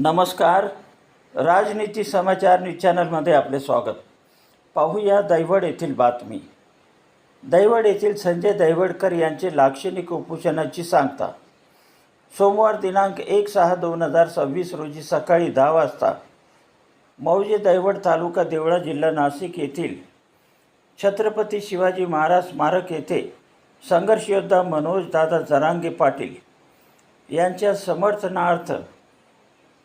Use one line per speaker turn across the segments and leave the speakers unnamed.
नमस्कार. राजनीती समाचार न्यूज चॅनलमध्ये आपले स्वागत. पाहूया दैवड येथील बातमी. दैवड येथील संजय दैवडकर यांचे लाक्षणिक उपोषणाची सांगता. सोमवार दिनांक 1/6/2026 रोजी सकाळी 10 वाजता मौजे दैवड तालुका देवळा जिल्हा नाशिक येथील छत्रपती शिवाजी महाराज स्मारक येथे संघर्ष योद्धा मनोज दादा जरांगे पाटील यांच्या समर्थनार्थ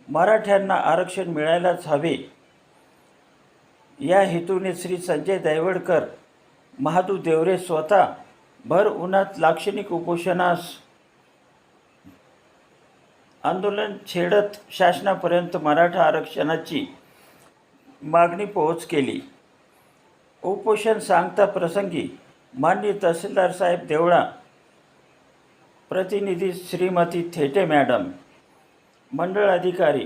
मराठ्यांना आरक्षण मिळायलाच हवे या हेतूने श्री संजय दैवडकर महादू देवरे स्वतः भर उन्हात लाक्षणिक उपोषणास आंदोलन छेडत शासनापर्यंत मराठा आरक्षणाची मागणी पोहोच केली. उपोषण सांगता प्रसंगी माननीय तहसीलदार साहेब देवळा, प्रतिनिधी श्रीमती थेटे मॅडम, मंडळ अधिकारी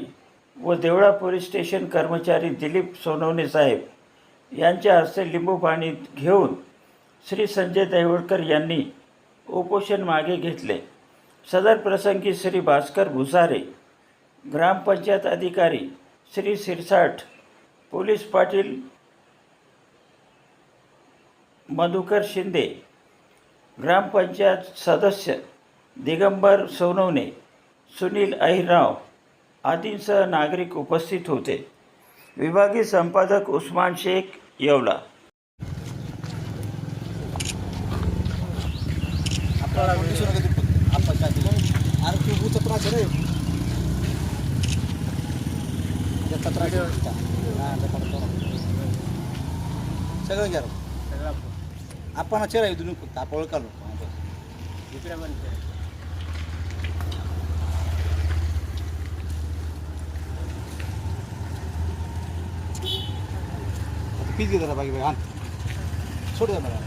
व देवळा पोलीस स्टेशन कर्मचारी दिलीप सोनवणे साहेब यांच्या हस्ते लिंबू पाणी घेऊन श्री संजय दैवडकर यांनी उपोषण मागे घेतले. सदर प्रसंगी श्री भास्कर भुसारे, ग्रामपंचायत अधिकारी श्री सिरसाट, पोलीस पाटील मधुकर शिंदे, ग्रामपंचायत सदस्य दिगंबर सोनवणे, सुनील अहिरराव आदींसह नागरिक उपस्थित होते. विभागीय संपादक उस्मान शेख, येवला.
सगळं घ्या आपण चेहरा इथून आपण ओळखालो इकडे पण पीस घे जरा बाकी हां सोड द्या मला